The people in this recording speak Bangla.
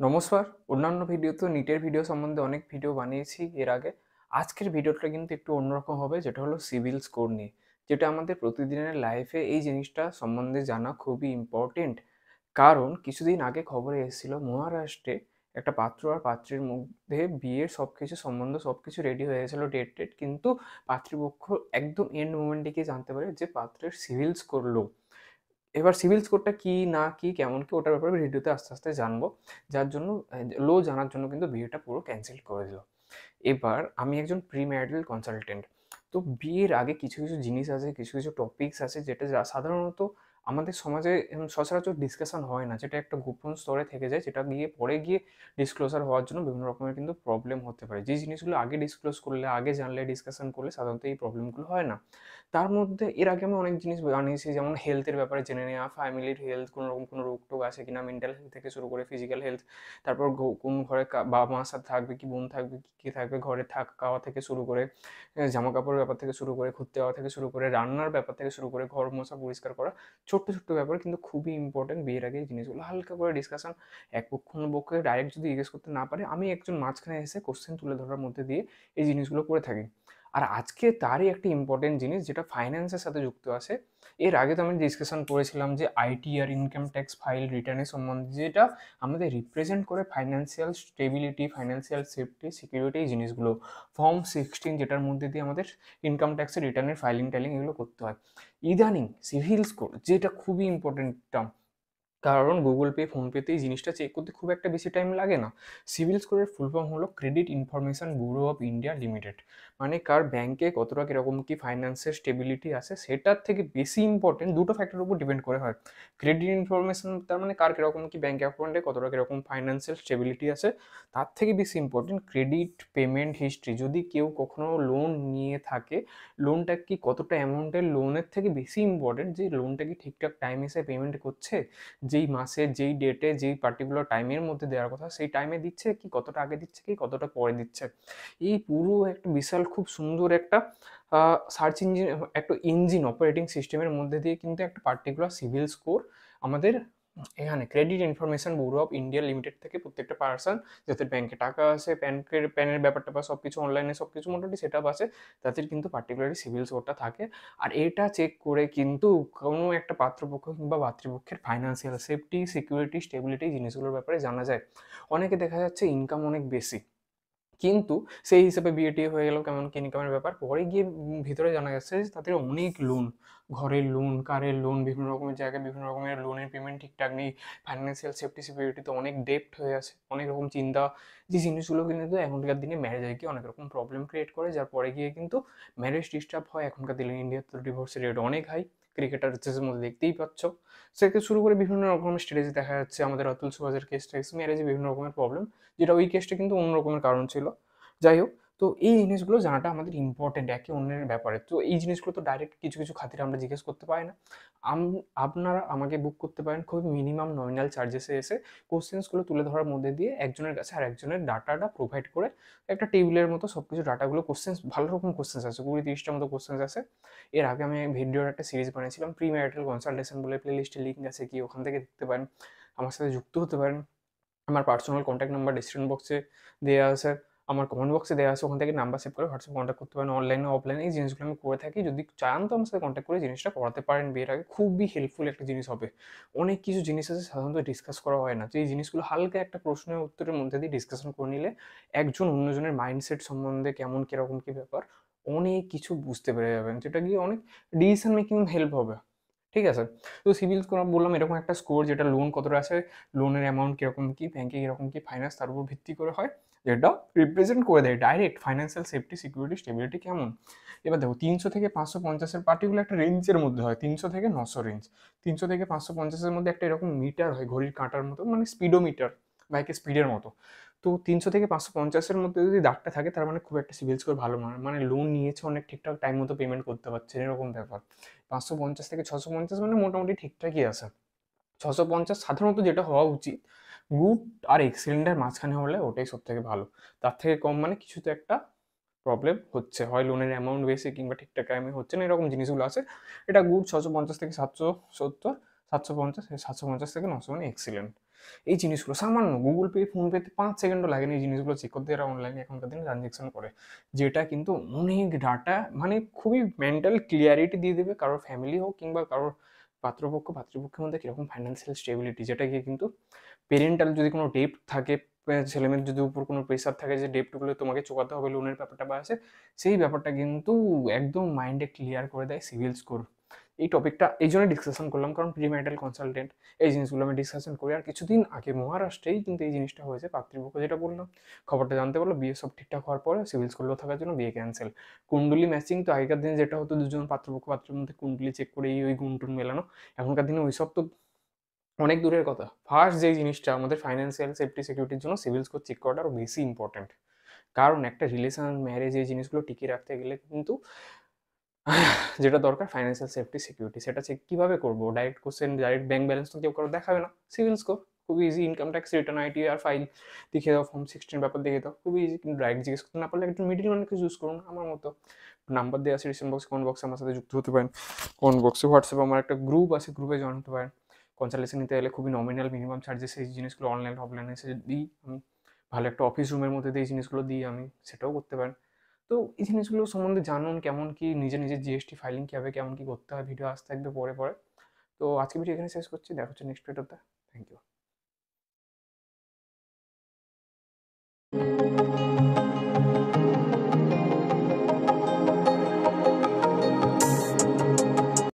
নমস্কার। অন্যান্য ভিডিওতে নিটের ভিডিও সম্বন্ধে অনেক ভিডিও বানিয়েছি এর আগে। আজকের ভিডিওটা কিন্তু একটু অন্যরকম হবে, যেটা হলো সিভিল স্কোর নিয়ে। যেটা আমাদের প্রতিদিনের লাইফে এই জিনিসটা সম্বন্ধে জানা খুবই ইম্পর্টেন্ট। কারণ কিছুদিন আগে খবরে এসেছিল মহারাষ্ট্রে একটা পাত্র আর পাত্রীর মধ্যে বিয়ের সবকিছু সম্বন্ধ সবকিছু রেডি হয়ে গেছিলো, ডেট কিন্তু পাত্রীপক্ষ একদম এন্ড মোমেন্টে গিয়ে জানতে পারে যে পাত্রের সিভিল স্কোর লো। এবার সিভিল স্কোরটা কি না কি কেমন কি ওটার ব্যাপারে ভিডিওতে আস্তে আস্তে জানবো। যার জন্য লো জানার জন্য কিন্তু বিয়েটা পুরো ক্যান্সেল করে দিল। এবার আমি একজন প্রি ম্যারিটাল কনসালটেন্ট। তো বিয়ের আগে কিছু কিছু জিনিস আছে, কিছু কিছু টপিকস আছে যেটা সাধারণত আমাদের সমাজে সচরাচর ডিসকাশন হয় না, যেটা একটা গোপন স্তরে থেকে যায়, যেটা গিয়ে পরে গিয়ে ডিসক্লোজার হওয়ার জন্য বিভিন্ন রকমের কিন্তু প্রবলেম হতে পারে। যে জিনিসগুলো আগে ডিসক্লোজ করলে, আগে জানলে, ডিসকাশন করলে সাধারণত এই প্রবলেমগুলো হয় না। তার মধ্যে এর আগে আমি অনেক জিনিস জানিয়েছি, যেমন হেলথের ব্যাপারে জেনে নেওয়া, ফ্যামিলির হেলথ, কোনো রকম কোনো রোগ টোগ আছে কিনা, মেন্টাল হেলথ থেকে শুরু করে ফিজিক্যাল হেলথ, তারপর কোন ঘরে বাবা মার সাথে থাকবে কি বোন থাকবে কি কে থাকবে, ঘরে থাকা খাওয়া থেকে শুরু করে জামা কাপড়ের ব্যাপার থেকে শুরু করে ঘুরতে যাওয়া থেকে শুরু করে রান্নার ব্যাপার থেকে শুরু করে ঘর মোছা পরিষ্কার করা, ছোট্ট ছোট্ট ব্যাপার কিন্তু খুবই ইম্পর্টেন্ট। বিয়ের আগে এই জিনিসগুলো হালকা করে ডিসকাশন, এক পক্ষ অন্য পক্ষকে ডাইরেক্ট যদি জিজ্ঞেস করতে না পারে, আমি একজন মাঝখানে এসে কোশ্চেন তুলে ধরার মধ্যে দিয়ে এই জিনিসগুলো করে থাকি। আর আজকে তারই একটা ইম্পর্টেন্ট জিনিস যেটা ফাইন্যান্সের সাথে যুক্ত আছে। এর আগে তো আমি ডিসকাশন করেছিলাম যে আইটিআর, ইনকাম ট্যাক্স ফাইল রিটার্নের সম্বন্ধে, যেটা আমাদের রিপ্রেজেন্ট করে financial stability, financial safety, security, এই জিনিসগুলো। ফর্ম 16 যেটার মধ্যে দিয়ে আমাদের ইনকাম ট্যাক্সের রিটার্নের ফাইলিং টাইলিং এগুলো করতে হয়। ইদানিং সিভিল স্কোর যেটা খুবই ইম্পর্টেন্ট টার্ম, কারণ গুগল পে, ফোনপেতে এই জিনিসটা চেক করতে খুব একটা বেশি টাইম লাগে না। সিভিল স্কোরের ফুল ফর্ম হলো credit information bureau of India limited. মানে কার ব্যাংকে কতটা কীরকম কী ফাইন্যান্সের স্টেবিলিটি আছে, সেটার থেকে বেশি ইম্পর্টেন্ট দুটো ফ্যাক্টরের উপর ডিপেন্ড করে হয়। ক্রেডিট ইনফরমেশন তার মানে কার কীরকম কী ব্যাঙ্ক অ্যাকাউন্টে কতটা কীরকম ফাইন্যান্সিয়াল স্টেবিলিটি আছে। তার থেকে বেশি ইম্পর্টেন্ট ক্রেডিট পেমেন্ট হিস্ট্রি, যদি কেউ কখনো লোন নিয়ে থাকে, লোনটা কি কতটা অ্যামাউন্টের, লোনের থেকে বেশি ইম্পর্টেন্ট যে লোনটা কি ঠিকঠাক টাইম এসে পেমেন্ট করছে, যেই মাসে যেই ডেটে যেই পার্টিকুলার টাইমের মধ্যে দেওয়ার কথা সেই টাইমে দিচ্ছে কি, কতটা আগে দিচ্ছে কি, কতটা পরে দিচ্ছে। এই পুরো একটা বিশাল খুব সুন্দর একটা সার্চ ইঞ্জিন, একটা ইঞ্জিন অপারেটিং সিস্টেমের মধ্যে দিয়ে কিন্তু একটা পার্টিকুলার সিভিল স্কোর আমাদের এখানে credit information bureau of India limited থেকে প্রত্যেকটা পার্সন যাদের ব্যাংকে টাকা আছে, প্যানের ব্যাপারটা বা সব কিছু অনলাইনে সব কিছু মোটামুটি সেট আপ আছে, তাদের কিন্তু পার্টিকুলারলি সিভিল স্কোরটা থাকে। আর এটা চেক করে কিন্তু কোনো একটা পাত্রপক্ষ কিংবা পাত্রীপক্ষের ফাইন্যান্সিয়াল সেফটি, সিকিউরিটি, স্টেবিলিটি জিনিসগুলোর ব্যাপারে জানা যায়। অনেকে দেখা যাচ্ছে ইনকাম অনেক বেশি, কিন্তু সেই হিসেবে বিয়ে-টিয়ে হয়ে গেল, কেমন কি ইনকামের ব্যাপার। পরে গিয়ে ভিতরে জানা যাচ্ছে যে তাদের অনেক লোন, ঘরের লোন, কারের লোন, বিভিন্ন রকমের জায়গায় বিভিন্ন রকমের লোনের পেমেন্ট ঠিকঠাক নেই। ফাইন্যান্সিয়াল সেফটি, সিকিউরিটিতে অনেক ডেপ্ট হয়ে আছে, অনেক রকম চিন্তা। যে জিনিসগুলো কিন্তু এখনকার দিনে ম্যারেজে গিয়ে অনেক রকম প্রবলেম ক্রিয়েট করে, যার পরে গিয়ে কিন্তু ম্যারেজ ডিস্টার্ব হয়। এখনকার দিনে ইন্ডিয়াতে তো ডিভোর্সের রেট অনেক হাই, ক্রিকেটারদের মধ্যে দেখতেই পাচ্ছ। সে থেকে শুরু করে বিভিন্ন রকমের স্ট্র্যাটেজি দেখা যাচ্ছে। আমাদের অতুল সুভাষের কেসটা, ম্যারেজে বিভিন্ন রকমের প্রবলেম, যেটা ওই কেসটা কিন্তু অন্য রকমের কারণ ছিল। যাই হোক, তো এই জিনিসগুলো জানাটা আমাদের ইম্পর্টেন্ট একে অন্যের ব্যাপারে। তো এই জিনিসগুলো তো ডাইরেক্ট কিছু কিছু খাতিরে আমরা জিজ্ঞেস করতে পারি না। আপনারা আমাকে বুক করতে পারেন খুব মিনিমাম নমিনাল চার্জেসে এসে কোশ্চেন্সগুলো তুলে ধরার মধ্যে দিয়ে একজনের কাছে আর একজনের ডাটাটা প্রোভাইড করে একটা টেবিলের মতো সব কিছু ডাটাগুলো, কোশ্চেন্স ভালো রকম কোশ্চেন্স আছে, 20-30টার মতো কোশ্চেন্স আছে। এর আগে আমি ভিডিওর একটা সিরিজ বানিয়েছিলাম, প্রি ম্যারিটাল কনসালটেশন বলে, প্লে লিস্টে লিঙ্ক আছে, কি ওখান থেকে দেখতে পারেন, আমার সাথে যুক্ত হতে পারেন। আমার পার্সোনাল কন্ট্যাক্ট নাম্বার ডিসক্রিপশন বক্সে দেওয়া আছে, আমার কমেন্ট বক্সে দেওয়া আছে, ওখান থেকে নাম্বার সেভ করে হোয়াটসঅ্যাপ কন্ট্যাক্ট করতে পারেন। অনলাইনে অফলাইনে এই জিনিসগুলো আমি করে থাকি। যদি চান তো আমার সাথে কন্ট্যাক্ট করে জিনিসটা করাতে পারেন বিয়ের আগে, খুবই হেল্পফুল একটা জিনিস হবে। অনেক কিছু জিনিস আছে সাধারণত ডিসকাস করা হয় না, তো এই জিনিসগুলো হালকা একটা প্রশ্নের উত্তরের মধ্যে দিয়ে ডিসকাশন করে নিলে একজন অন্যজনের মাইন্ডসেট সম্বন্ধে কেমন কীরকম কী ব্যাপার অনেক কিছু বুঝতে পেরে যাবেন, যেটা গিয়ে অনেক ডিসিশন মেকিং হেল্প হবে। ঠিক আছে? তো সিবিল স্কোর বললাম এরকম একটা স্কোর, যেটা লোন কতটা আছে, লোনের অ্যামাউন্ট কীরকম কী, ব্যাংকে কীরকম কী ফাইন্যান্স, তার উপর ভিত্তি করে হয়, যেটা রিপ্রেজেন্ট করে দেয় direct financial safety, security, stability কেমন। এবার দেখো 300 থেকে 550-এর পার্টিকুলার একটা রেঞ্জের মধ্যে হয়, 300 থেকে 900 রেঞ্জ। 300 থেকে 550-এর মধ্যে একটা এরকম মিটার হয় ঘড়ির কাঁটার মতো, মানে স্পিডোমিটার, বাইকের স্পিডের মতো। তো 300 থেকে 550-এর মধ্যে যদি দাগটা থাকে, তার মানে খুব একটা সিবিল স্কোর ভালো নয়, মানে লোন নিয়েছে অনেক, ঠিকঠাক টাইম মতো পেমেন্ট করতে পারছে, এরকম ব্যাপার। 550 থেকে 650 মানে মোটামুটি ঠিকঠাকই আছে। 650 সাধারণত যেটা হওয়া উচিত, গুড আর এক্সিলেন্টের মাঝখানে হলে ওটাই সব থেকে ভালো। তার থেকে কম মানে কিছু তো একটা প্রবলেম হচ্ছে, হয় লোনের অ্যামাউন্ট বেশি কিংবা ঠিকঠাক টাইমে হচ্ছে না, এরকম জিনিসগুলো আছে। এটা গুড 650 থেকে 770, 750, 750 থেকে 900 মানে এক্সিলেন্ট। এই জিনিসগুলো সামান্য গুগল পে, ফোনপেতে 5 সেকেন্ডও লাগে না এই জিনিসগুলো চেক করতে, এরা অনলাইনে এখনকার দিনে ট্রানজ্যাকশন করে। যেটা কিন্তু অনেক ডাটা মানে খুবই মেন্টাল ক্লিয়ারিটি দিয়ে দেবে কারোর ফ্যামিলি হোক কিংবা কারোর পাত্রপক্ষের মধ্যে কীরকম ফাইন্যান্সিয়াল স্টেবিলিটি, যেটা গিয়ে কিন্তু পেরেন্টাল যদি কোনো ডেপ্ট থাকে, ছেলেমেয়ের যদি উপর কোনো প্রেশার থাকে যে ডেপ্টগুলো তোমাকে চোকাতে হবে, লোনের ব্যাপারটা বা আছে, সেই ব্যাপারটা কিন্তু একদম মাইন্ডে ক্লিয়ার করে দেয় সিভিল স্কোর। এই টপিকটা এই জন্য ডিসকাশন করলাম কারণ প্রিম্যারিটাল কনসালটেন্ট এই জিনিসগুলো আমি ডিসকাশন করি। আর কিছুদিন আগে মহারাষ্ট্রেই কিন্তু এই জিনিসটা হয়েছে, পাত্রীপক্ষ যেটা বললাম খবরটা জানতে পারলো, বিয়ে সব ঠিকঠাক হওয়ার পরে সিভিল স্কোর লো থাকার জন্য বিয়ে ক্যান্সেল। কুণ্ডলি ম্যাচিং তো আগেকার দিনে যেটা হতো, দুজন পাত্রের মধ্যে কুণ্ডলি চেক করে ওই গুণটুন মেলানো, এখনকার দিনে ওইসব তো অনেক দূরের কথা। ফার্স্ট যেই জিনিসটা আমাদের ফাইন্যান্সিয়াল সেফটি সিকিউরিটির জন্য সিভিল স্কোর চেক করাটা আরও বেশি ইম্পর্ট্যান্ট। কারণ একটা রিলেশন, ম্যারেজ এই জিনিসগুলো টিকিয়ে রাখতে গেলে কিন্তু যেটা দরকার ফাইন্যান্সিয়াল সেফটি সিকিউরিটি, সেটা চেক কীভাবে করবো? Direct question, direct bank balance তো কেউ কারো দেখাবে না, সিভিল স্কোর খুবই easy. Income tax return, ITR file দেখিয়ে দাও, ফর্ম 16 ব্যাপার দেখিয়ে দাও, খুবই ইজি। কিন্তু ডাইরেক্ট জিজ্ঞেস করতে না পারলে একটু মিডিল ম্যানকে চুজ করুন। আমার মতো নাম্বার দেওয়া আছে ডিসক্রিপশন বক্সে, কমেন্ট বক্সে আমার সাথে যুক্ত হতে পারেন। কমেন্ট বক্সে হোয়াটসঅ্যাপে আমার একটা গ্রুপ আছে, গ্রুপে জয়েন হতে পারেন। কনসালটেশন নিতে গেলে খুবই নমিনাল মিনিমাম চার্জেস, এই জিনিসগুলো অনলাইন অফলাইনে এসে দিই আমি। ভালো একটা অফিস রুমের মধ্যে দিয়ে এই জিনিসগুলো দিই আমি, সেটাও করতে পারেন। তো এই জিনিসগুলো সম্বন্ধে জানুন, কেমন কি নিজের জিএসটি ফাইলিং কীভাবে কেমন কি করতে হয়, ভিডিও আসতে থাকবে পরে পরে। তো আজকে ভিডিও এখানে শেষ করছি, দেখা হচ্ছে নেক্সট ভিডিওতে। Thank you.